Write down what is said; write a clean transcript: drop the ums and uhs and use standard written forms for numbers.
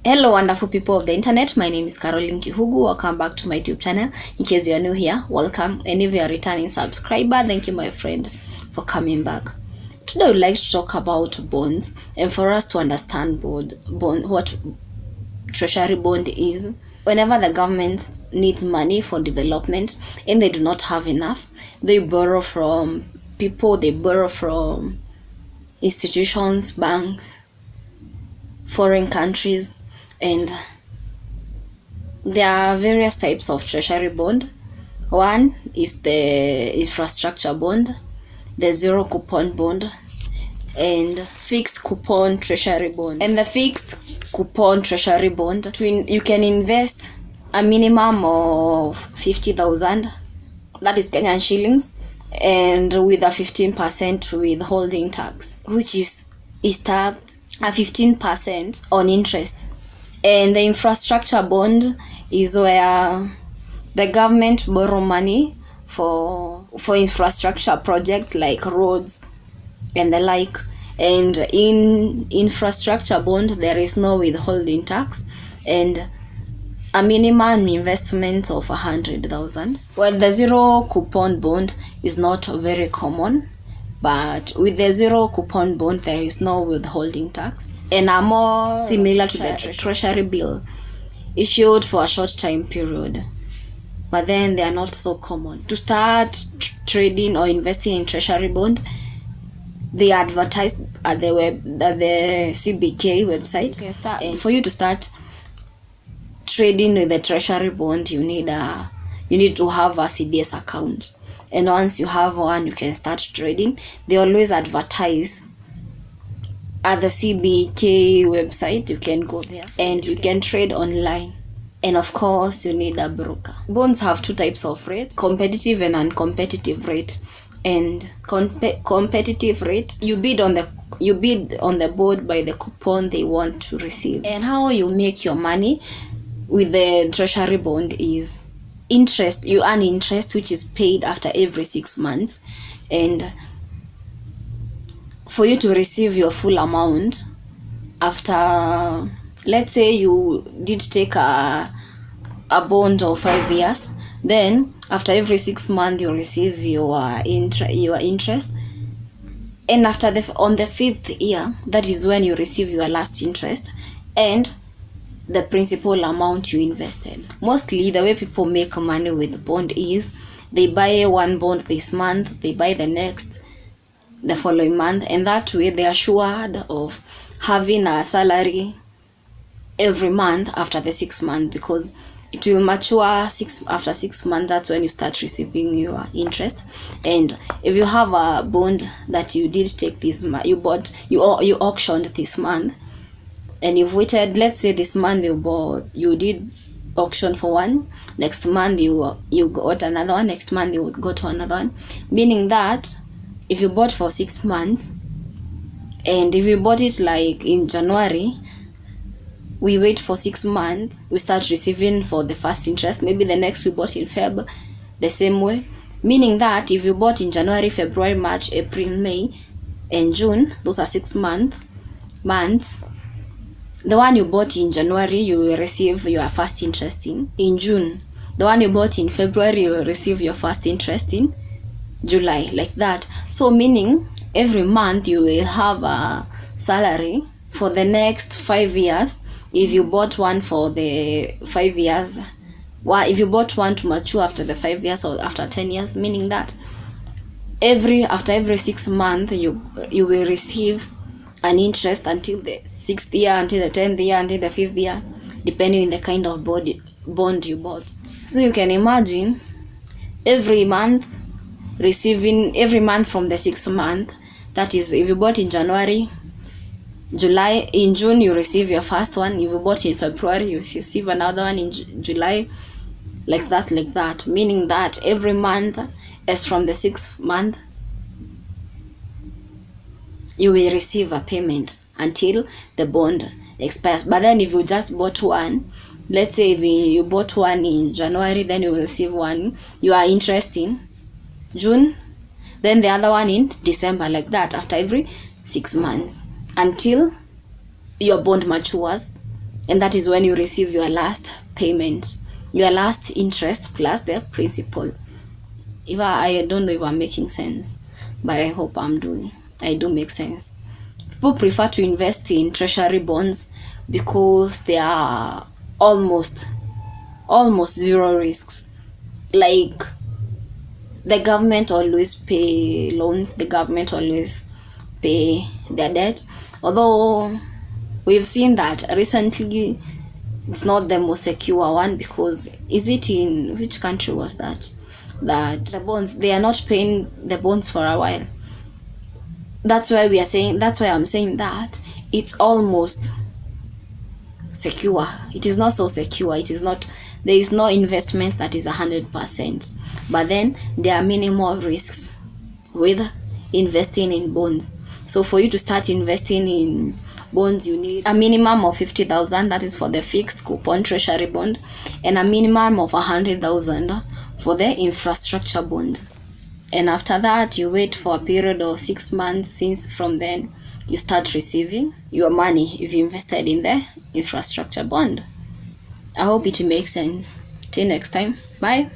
Hello wonderful people of the internet, my name is Caroline Kihugu. Welcome back to my YouTube channel. In case you are new here, welcome, and if you are a returning subscriber, thank you my friend for coming back. Today I would like to talk about bonds, and for us to understand what treasury bond is. Whenever the government needs money for development and they do not have enough, they borrow from people, they borrow from institutions, banks, foreign countries, and there are various types of treasury bond. One is the infrastructure bond, the zero coupon bond, and fixed coupon treasury bond. And the fixed coupon treasury bond, you can invest a minimum of 50,000, that is Kenyan shillings, and with a 15% withholding tax, which is taxed at 15% on interest. And the infrastructure bond is where the government borrow money for infrastructure projects like roads and the like. And in infrastructure bond there is no withholding tax and a minimum investment of 100,000. Well, the zero coupon bond is not very common, but with the zero coupon bond there is no withholding tax and are more similar to the treasury bill issued for a short time period, but then they are not so common. To start trading or investing in treasury bond, they advertise at the CBK website. And for you to start trading with the treasury bond, you need to have a CDS account. And once you have one, you can start trading. They always advertise at the CBK website. You can go there and you can trade online. And of course, you need a broker. Bonds have two types of rate: competitive and uncompetitive rate. And competitive rate, you bid on the board by the coupon they want to receive. And how you make your money with the treasury bond is interest. You earn interest, which is paid after every 6 months, and for you to receive your full amount after, let's say you did take a bond of 5 years, then after every 6 months you receive your interest, and on the 5th year, that is when you receive your last interest and the principal amount you invested. Mostly the way people make money with bond is they buy one bond this month, they buy the next the following month, and that way they are assured of having a salary every month after the 6 months, because it will mature after 6 months. That's when you start receiving your interest. And if you have a bond that you did take this month, you auctioned this month, and you've waited, let's say this month you did auction for one, next month you got another one, next month you go to another one, meaning that if you bought for 6 months, and if you bought it like in January, we wait for 6 months, we start receiving for the first interest. Maybe the next we bought in Feb, the same way, meaning that if you bought in January, February, March, April, May, and June, those are 6 months. The one you bought in January, you will receive your first interest in June. The one you bought in February, you will receive your first interest in July, like that. So meaning every month you will have a salary for the next 5 years. If you bought one for the 5 years, if you bought one to mature after the 5 years or after 10 years, meaning that after every 6 months you will receive an interest until the 6th year, until the 10th year, until the 5th year, depending on the kind of bond you bought. So you can imagine every month from the 6th month. That is, if you bought in January, July, in June you receive your first one. If you bought in February, you receive another one in July, like that, meaning that every month, as from the 6th month, you will receive a payment until the bond expires. But then if you just bought one, let's say if you bought one in January, then you will receive one, your interest in June, then the other one in December, like that, after every 6 months, until your bond matures and that is when you receive your last payment, your last interest plus the principal. If I don't know if I'm making sense, but I hope I do make sense. People prefer to invest in treasury bonds because they are almost zero risks. Like, the government always pay loans, the government always pay their debt. Although we've seen that recently it's not the most secure one, because in which country was that the bonds, they are not paying the bonds for a while. That's why I'm saying that it's almost secure. It is not so secure. There is no investment that is 100%, but then there are minimal risks with investing in bonds. So for you to start investing in bonds, you need a minimum of 50,000, that is for the fixed coupon treasury bond, and a minimum of 100,000 for the infrastructure bond. And after that, you wait for a period of 6 months, since from then you start receiving your money if you invested in the infrastructure bond. I hope it makes sense. Till next time, bye.